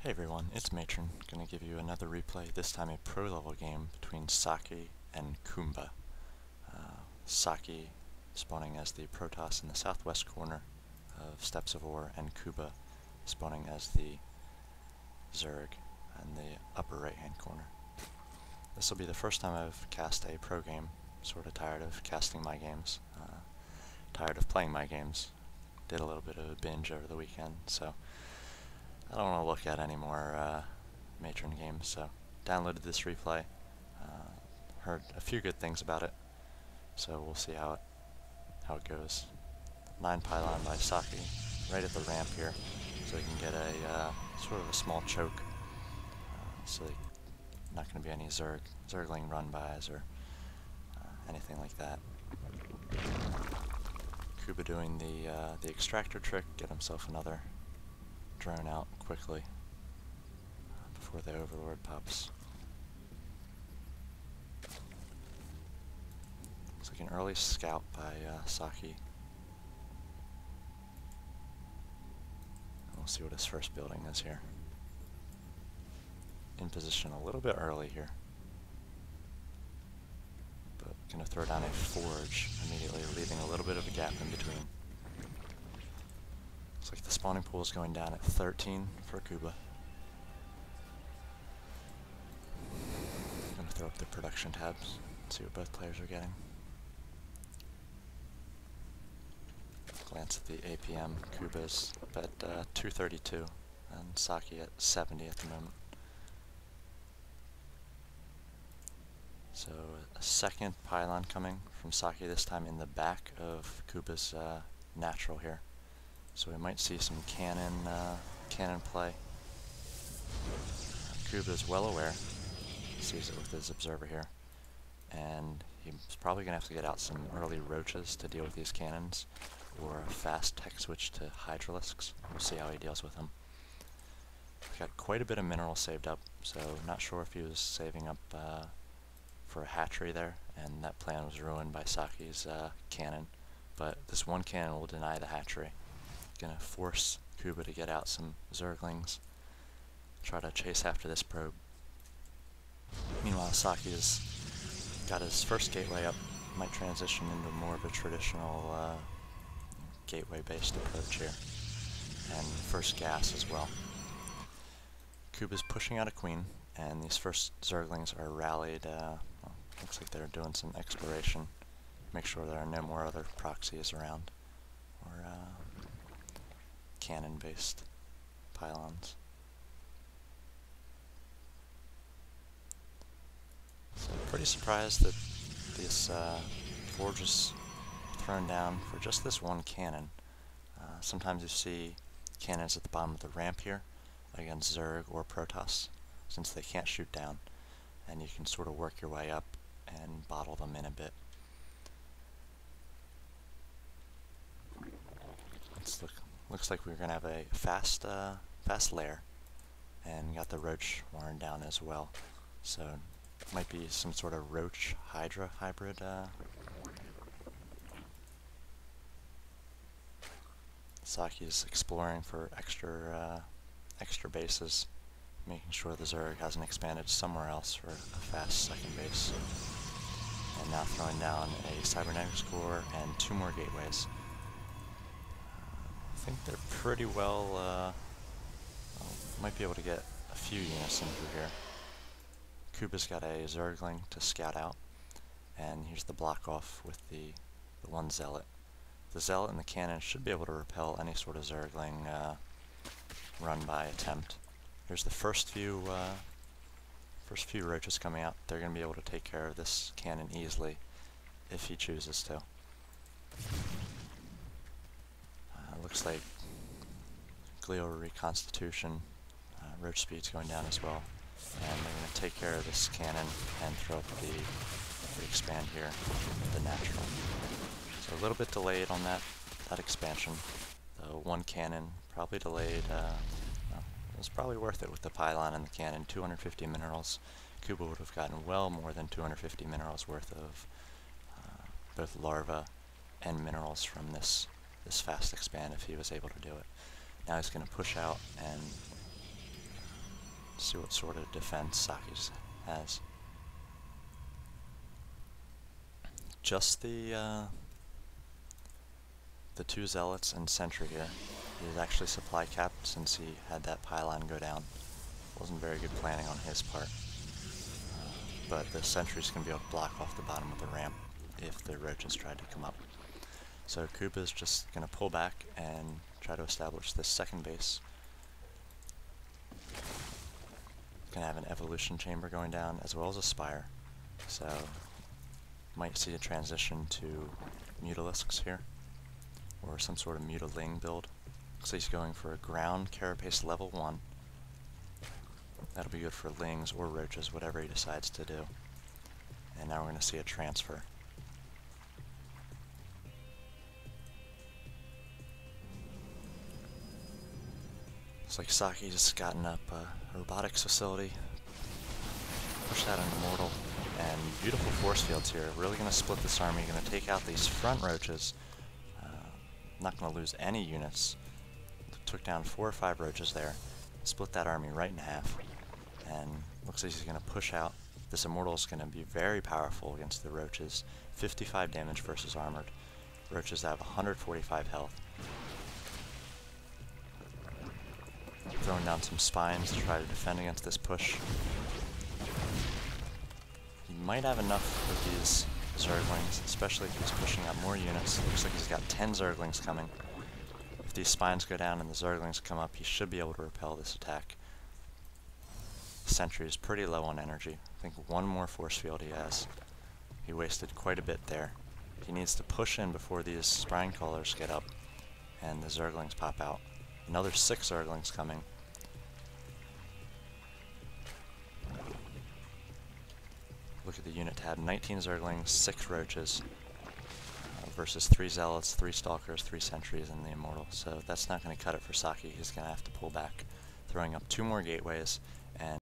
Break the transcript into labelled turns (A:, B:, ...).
A: Hey everyone, it's Matron. Gonna give you another replay, this time a pro level game between Socke and Kuba. Socke spawning as the Protoss in the southwest corner of Steppes of Ore, and Kuba spawning as the Zerg in the upper right hand corner. This will be the first time I've cast a pro game. Sort of tired of casting my games. Tired of playing my games. Did a little bit of a binge over the weekend, so I don't want to look at any more Matron games, so downloaded this replay. Heard a few good things about it, so we'll see how it goes. 9 pylon by Socke, right at the ramp here, so you can get a sort of a small choke. So not going to be any Zergling run-bys or anything like that. Kuba doing the extractor trick, get himself another drone out quickly before the Overlord pops. Looks like an early scout by Socke. We'll see what his first building is here. In position a little bit early here, but gonna throw down a forge immediately, leaving a little bit of a gap in between. Looks like the spawning pool is going down at 13 for Kuba. I'm gonna throw up the production tabs, see what both players are getting. Glance at the APM. Kuba's at 232 and Socke at 70 at the moment. So a second pylon coming from Socke, this time in the back of Kuba's natural here. So we might see some cannon play. Kuba is well aware, sees it with his observer here, and he's probably going to have to get out some early roaches to deal with these cannons, or a fast tech switch to hydralisks. We'll see how he deals with them. We've got quite a bit of mineral saved up, so not sure if he was saving up for a hatchery there, and that plan was ruined by Socke's cannon. But this one cannon will deny the hatchery. Gonna force Kuba to get out some Zerglings, try to chase after this probe. Meanwhile, Socke's got his first gateway up, might transition into more of a traditional gateway-based approach here, and first gas as well. Kuba's pushing out a queen, and these first Zerglings are rallied. Well, looks like they're doing some exploration. Make sure there are no more other proxies around, or cannon-based pylons. So pretty surprised that this forge is thrown down for just this one cannon. Sometimes you see cannons at the bottom of the ramp here against Zerg or Protoss, since they can't shoot down, and you can sort of work your way up and bottle them in a bit. Looks like we're going to have a fast lair, and got the roach worn down as well. So might be some sort of roach hydra hybrid. Socke is exploring for extra bases, making sure the Zerg hasn't expanded somewhere else for a fast second base. And now throwing down a cybernetics core and 2 more gateways. I think they're pretty well, might be able to get a few units in through here. Kuba's got a Zergling to scout out, and here's the block off with the one Zealot. The Zealot and the cannon should be able to repel any sort of Zergling run-by attempt. Here's the first few roaches coming out. They're going to be able to take care of this cannon easily if he chooses to. Looks like glial reconstitution, roach speed's going down as well, and they're going to take care of this cannon and throw up the expand here, the natural. So a little bit delayed on that expansion. The one cannon probably delayed. Well, it was probably worth it with the pylon and the cannon. 250 minerals. Kuba would have gotten well more than 250 minerals worth of both larva and minerals from this fast expand if he was able to do it. Now he's going to push out and See what sort of defense Socke has. Just the 2 zealots and sentry here. He is actually supply capped since he had that pylon go down. Wasn't very good planning on his part. But the sentry's going to be able to block off the bottom of the ramp if the roaches tried to come up. So Kuba's just going to pull back and try to establish this second base. Going to have an evolution chamber going down as well as a spire. So might see a transition to mutalisks here, or some sort of mutaling build. Looks like he's going for a ground carapace level 1. That'll be good for lings or roaches, whatever he decides to do. And now we're going to see a transfer. Looks like Socke just gotten up a robotics facility, pushed out an immortal, and beautiful force fields here. Really going to split this army, going to take out these front roaches. Not going to lose any units. Took down 4 or 5 roaches there, split that army right in half, and looks like he's going to push out. This immortal is going to be very powerful against the roaches. 55 damage versus armored. Roaches that have 145 health. Throwing down some spines to try to defend against this push. He might have enough with these Zerglings, especially if he's pushing out more units. Looks like he's got 10 Zerglings coming. If these spines go down and the Zerglings come up, he should be able to repel this attack. Sentry is pretty low on energy. I think 1 more force field he has. He wasted quite a bit there. He needs to push in before these spine callers get up and the Zerglings pop out. Another 6 Zerglings coming. Look at the unit tab. 19 Zerglings, 6 roaches, versus 3 zealots, 3 stalkers, 3 sentries, and the immortal. So that's not going to cut it for Socke. He's going to have to pull back, throwing up 2 more gateways,